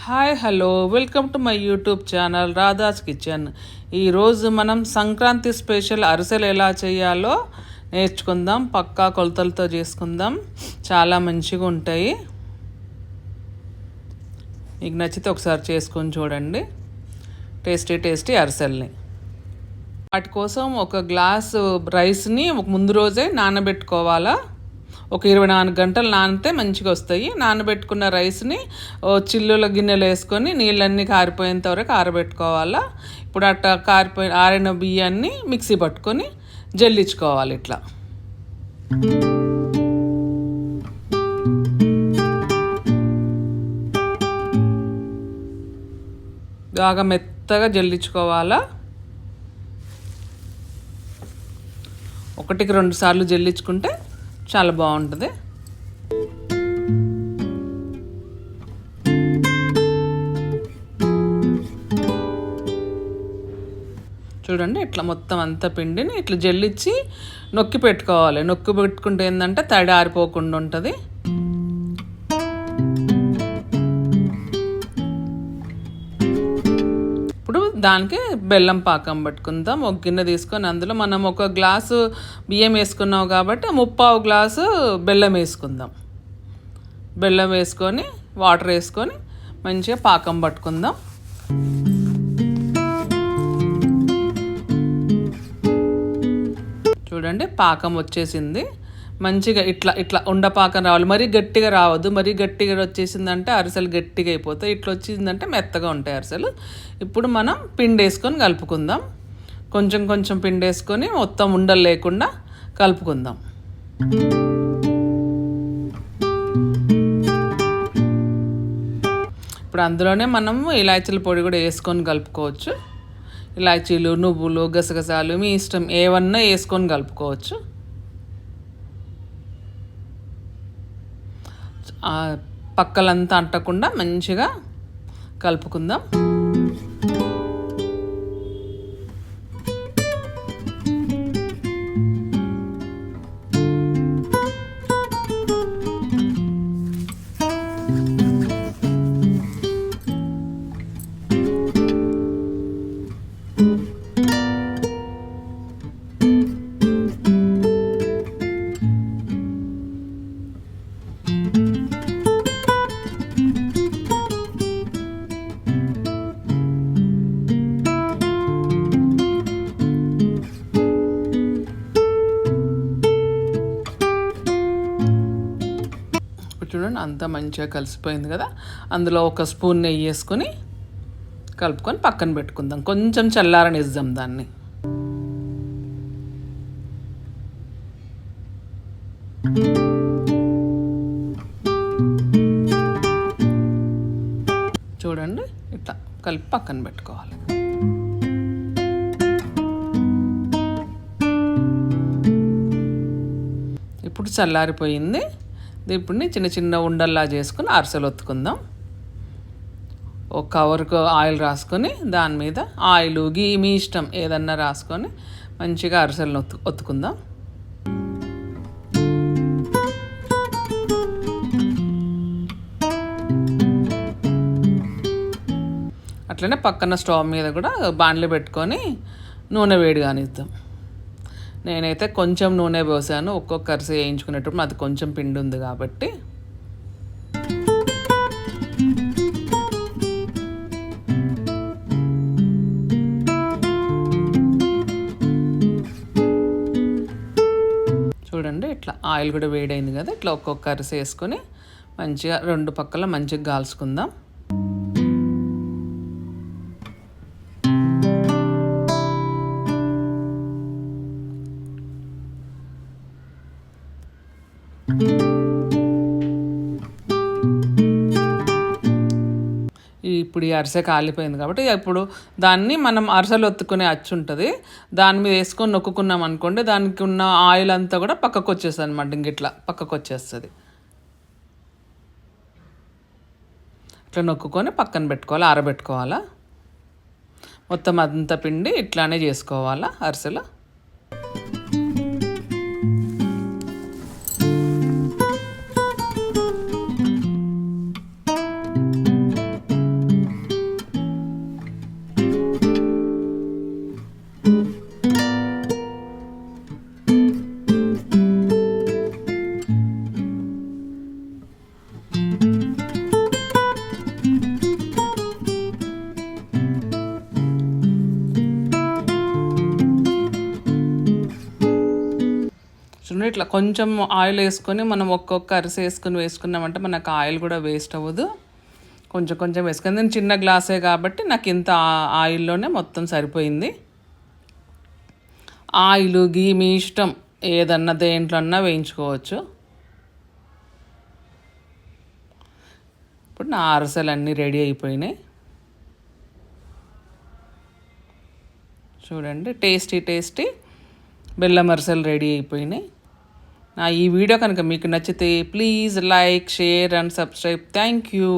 Hi hello welcome to my YouTube channel Radha's kitchen. ఈరోజు మనం Sankranti special అరిసెలు ఎలా చేయాలో నేర్చుకుందాం. పక్కా కొలతలతో చేసుకుందాం, చాలా మంచిగా ఉంటాయి. మీకు నచ్చితే ఒకసారి చేసుకొని చూడండి టేస్టీ అరిసెల్ని. వాటి కోసం ఒక గ్లాసు రైస్ని ముందు రోజే నానబెట్టుకోవాలా. ఒక 24 గంటలు నానితే మంచిగా వస్తాయి. నానబెట్టుకున్న రైస్ని చిల్లుల గిన్నెలు వేసుకొని నీళ్ళన్నీ కారిపోయేంత వరకు ఆరబెట్టుకోవాలా. ఇప్పుడు అట్లా ఆరిన బియ్యాన్ని మిక్సీ పట్టుకొని జల్లించుకోవాలి. ఇట్లా బాగా మెత్తగా జల్లించుకోవాలా. 1కి 2 సార్లు జల్లించుకుంటే చాలా బాగుంటుంది. చూడండి, ఇట్లా మొత్తం అంతా పిండిని ఇట్లా జల్లించి నొక్కి పెట్టుకోవాలి. నొక్కి పెట్టుకుంటే ఏంటంటే తడి ఆరిపోకుండా ఉంటుంది. ఇప్పుడు దానికి బెల్లం పాకం పట్టుకుందాం. ఒక గిన్నె తీసుకొని అందులో మనం ఒక గ్లాసు బియ్యం వేసుకున్నాం కాబట్టి 3/4 గ్లాసు బెల్లం వేసుకుందాం. బెల్లం వేసుకొని వాటర్ వేసుకొని మంచిగా పాకం పట్టుకుందాం. చూడండి, పాకం వచ్చేసింది. మంచిగా ఇట్లా ఇట్లా ఉండపాకం రావాలి. మరీ గట్టిగా రావద్దు. మరీ గట్టిగా వచ్చేసిందంటే అరిసెలు గట్టిగా అయిపోతాయి. ఇట్లా వచ్చిందంటే మెత్తగా ఉంటాయి అరిసెలు. ఇప్పుడు మనం పిండి వేసుకొని కలుపుకుందాం. కొంచెం పిండి వేసుకొని మొత్తం ఉండలు లేకుండా కలుపుకుందాం. ఇప్పుడు అందులోనే మనము ఇలాచీల పొడి కూడా వేసుకొని కలుపుకోవచ్చు. ఇలాచీలు, నువ్వులు, గసగసాలు మీ ఇష్టం ఏవన్నా వేసుకొని కలుపుకోవచ్చు. పక్కలంతా అంటకుండా మంచిగా కలుపుకుందాం. చూడండి, అంతా మంచిగా కలిసిపోయింది కదా. అందులో ఒక స్పూన్ నెయ్యి వేసుకొని కలుపుకొని పక్కన పెట్టుకుందాం. కొంచెం చల్లారనిద్దాం దాన్ని. చూడండి, ఇట్లా కలిపి పక్కన పెట్టుకోవాలి. ఇప్పుడు చల్లారిపోయింది. ఇప్పుడు చిన్న ఉండల్లా చేసుకుని అరిసెలు ఒత్తుకుందాం. ఒక కవర్కు ఆయిల్ రాసుకొని దాని మీద ఆయిల్ గీ మీ ఇష్టం ఏదన్నా రాసుకొని మంచిగా అరిసెలను ఒత్తుకుందాం. అట్లనే పక్కన స్టవ్ మీద కూడా బాండ్లు పెట్టుకొని నూనె వేడి కానిద్దాం. నేనైతే కొంచెం నూనె పోసాను. ఒక్కొక్క అరిసె వేయించుకునేటప్పుడు అది కొంచెం పిండి ఉంది కాబట్టి. చూడండి, ఇట్లా ఆయిల్ కూడా వేడైంది కదా. ఇట్లా ఒక్కొక్క అరిసె వేసుకొని మంచిగా 2 పక్కల మంచిగా కాల్చుకుందాం. ఇప్పుడు ఈ అరిసె కాలిపోయింది కాబట్టి ఇప్పుడు దాన్ని మనం అరిసెలు ఒత్తుకునే అచ్చు ఉంటుంది, దాని మీద వేసుకొని నొక్కుకున్నాం అనుకోండి, దానికి ఉన్న ఆయిల్ అంతా కూడా పక్కకు వచ్చేస్తుంది అనమాట. ఇంక ఇట్లా పక్కకు వచ్చేస్తుంది. ఇట్లా నొక్కుకొని పక్కన పెట్టుకోవాలి, ఆరబెట్టుకోవాలా. మొత్తం అంత పిండి ఇట్లానే చేసుకోవాలా అరిసెలు. ఇట్లా కొంచెం ఆయిల్ వేసుకొని మనం ఒక్కొక్క అరిసె వేసుకున్నామంటే మనకు ఆయిల్ కూడా వేస్ట్ అవ్వదు. కొంచెం కొంచెం వేసుకొని, నేను చిన్న గ్లాసే కాబట్టి నాకు ఇంత ఆయిల్లోనే మొత్తం సరిపోయింది. ఆయిల్ గీ మీ ఇష్టం, ఏదన్నా దేంట్లో అన్నా వేయించుకోవచ్చు. ఇప్పుడు నా అరిసెలు అన్నీ రెడీ అయిపోయినాయి. చూడండి, టేస్టీ బెల్లం అరిసెలు రెడీ అయిపోయినాయి. నా ఈ వీడియో కనుక మీకు నచ్చితే please like, share and subscribe. Thank you.